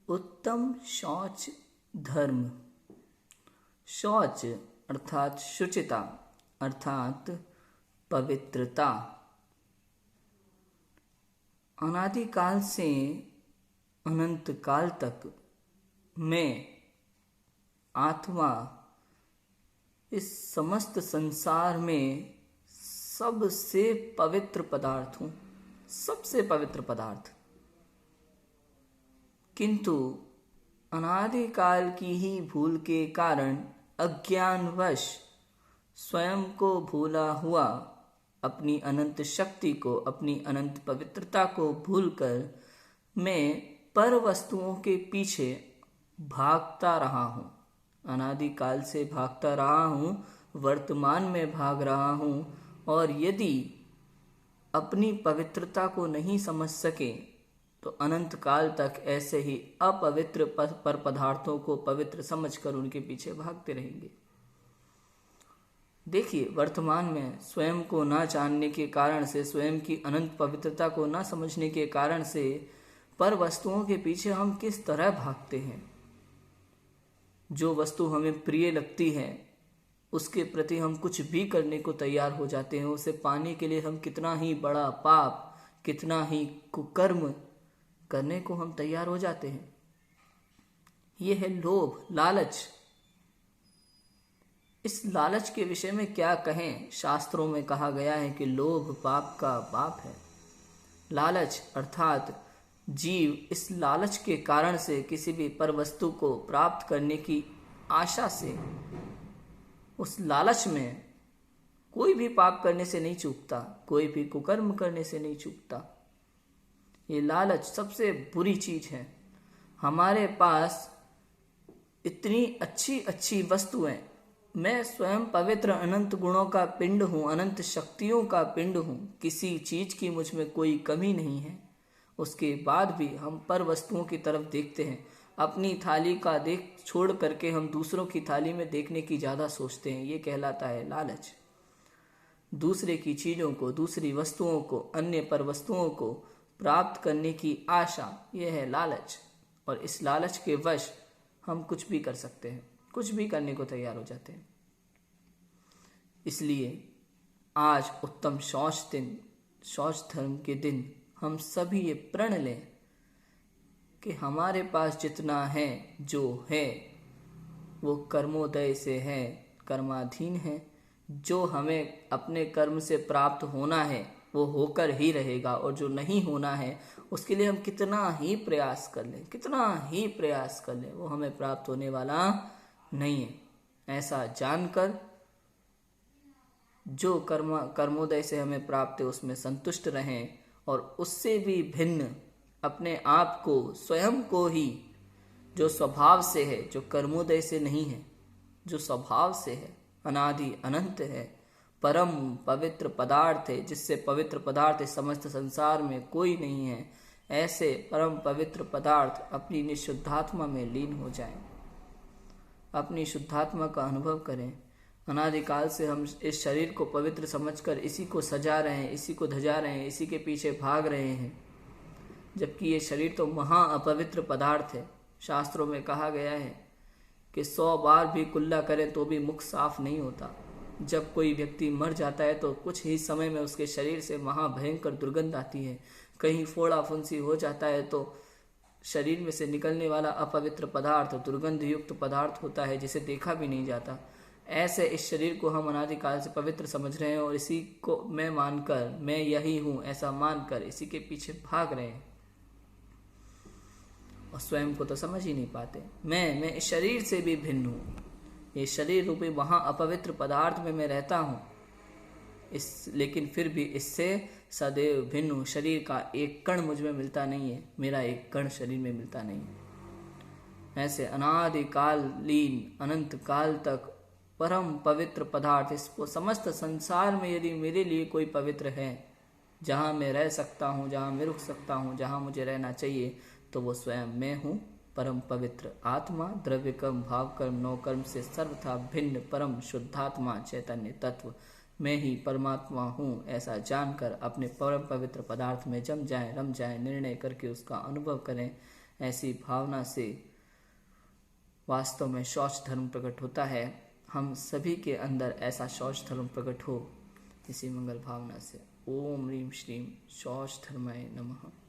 उत्तम शौच धर्म। शौच अर्थात शुचिता अर्थात पवित्रता। अनादिकाल से अनंत काल तक मैं आत्मा इस समस्त संसार में सबसे पवित्र पदार्थ हूँ, सबसे पवित्र पदार्थ। किंतु अनादिकाल की ही भूल के कारण अज्ञानवश स्वयं को भूला हुआ, अपनी अनंत शक्ति को, अपनी अनंत पवित्रता को भूलकर मैं पर वस्तुओं के पीछे भागता रहा हूँ। अनादिकाल से भागता रहा हूँ, वर्तमान में भाग रहा हूँ, और यदि अपनी पवित्रता को नहीं समझ सके तो अनंत काल तक ऐसे ही अपवित्र पर पदार्थों को पवित्र समझकर उनके पीछे भागते रहेंगे। देखिए, वर्तमान में स्वयं को ना जानने के कारण से, स्वयं की अनंत पवित्रता को ना समझने के कारण से पर वस्तुओं के पीछे हम किस तरह भागते हैं। जो वस्तु हमें प्रिय लगती है उसके प्रति हम कुछ भी करने को तैयार हो जाते हैं। उसे पाने के लिए हम कितना ही बड़ा पाप, कितना ही कुकर्म करने को हम तैयार हो जाते हैं। यह है लोभ, लालच। इस लालच के विषय में क्या कहें। शास्त्रों में कहा गया है कि लोभ पाप का बाप है। लालच अर्थात जीव इस लालच के कारण से किसी भी पर वस्तु को प्राप्त करने की आशा से, उस लालच में कोई भी पाप करने से नहीं चूकता, कोई भी कुकर्म करने से नहीं चूकता। ये लालच सबसे बुरी चीज है। हमारे पास इतनी अच्छी अच्छी वस्तुएं, मैं स्वयं पवित्र अनंत गुणों का पिंड हूँ, अनंत शक्तियों का पिंड हूँ, किसी चीज की मुझ में कोई कमी नहीं है। उसके बाद भी हम पर वस्तुओं की तरफ देखते हैं। अपनी थाली का देख छोड़ करके हम दूसरों की थाली में देखने की ज़्यादा सोचते हैं। ये कहलाता है लालच। दूसरे की चीज़ों को, दूसरी वस्तुओं को, अन्य पर वस्तुओं को प्राप्त करने की आशा, यह है लालच। और इस लालच के वश हम कुछ भी कर सकते हैं, कुछ भी करने को तैयार हो जाते हैं। इसलिए आज उत्तम शौच धर्म के दिन हम सभी ये प्रण लें कि हमारे पास जितना है, जो है, वो कर्मोदय से है, कर्माधीन है। जो हमें अपने कर्म से प्राप्त होना है वो होकर ही रहेगा, और जो नहीं होना है उसके लिए हम कितना ही प्रयास कर लें, कितना ही प्रयास कर लें, वो हमें प्राप्त होने वाला नहीं है। ऐसा जानकर जो कर्मोदय से हमें प्राप्त है उसमें संतुष्ट रहें, और उससे भी भिन्न अपने आप को, स्वयं को ही, जो स्वभाव से है, जो कर्मोदय से नहीं है, जो स्वभाव से है, अनादि अनंत है, परम पवित्र पदार्थ है, जिससे पवित्र पदार्थ समस्त संसार में कोई नहीं है, ऐसे परम पवित्र पदार्थ अपनी निशुद्धात्मा में लीन हो जाएं, अपनी शुद्धात्मा का अनुभव करें। अनादिकाल से हम इस शरीर को पवित्र समझकर इसी को सजा रहे हैं, इसी को धजा रहे हैं, इसी के पीछे भाग रहे हैं, जबकि ये शरीर तो महा अपवित्र पदार्थ है। शास्त्रों में कहा गया है कि 100 बार भी कुल्ला करें तो भी मुख साफ नहीं होता। जब कोई व्यक्ति मर जाता है तो कुछ ही समय में उसके शरीर से महाभयंकर दुर्गंध आती है। कहीं फोड़ा फुंसी हो जाता है तो शरीर में से निकलने वाला अपवित्र पदार्थ दुर्गंध युक्त पदार्थ होता है, जिसे देखा भी नहीं जाता। ऐसे इस शरीर को हम अनादिकाल से पवित्र समझ रहे हैं, और इसी को मैं मानकर, मैं यही हूँ ऐसा मानकर इसी के पीछे भाग रहे हैं, और स्वयं को तो समझ ही नहीं पाते। मैं इस शरीर से भी भिन्न हूँ। ये शरीर रूपी वहाँ अपवित्र पदार्थ में मैं रहता हूँ, लेकिन फिर भी इससे सदैव भिन्न हूँ। शरीर का एक कण मुझ में मिलता नहीं है, मेरा एक कण शरीर में मिलता नहीं है। ऐसे अनादिकालीन अनंत काल तक परम पवित्र पदार्थ, इसको समस्त संसार में यदि मेरे लिए कोई पवित्र है, जहाँ मैं रह सकता हूँ, जहाँ मैं रुक सकता हूँ, जहाँ मुझे रहना चाहिए, तो वो स्वयं मैं हूँ। परम पवित्र आत्मा, द्रव्य कर्म, भाव कर्म, नौ कर्म से सर्वथा भिन्न परम शुद्धात्मा चैतन्य तत्व मैं ही परमात्मा हूँ, ऐसा जानकर अपने परम पवित्र पदार्थ में जम जाएं, रम जाएं, निर्णय करके उसका अनुभव करें। ऐसी भावना से वास्तव में शौच धर्म प्रकट होता है। हम सभी के अंदर ऐसा शौच धर्म प्रकट हो इसी मंगल भावना से। ओम ह्रीम श्रीम शौच धर्माय नमः।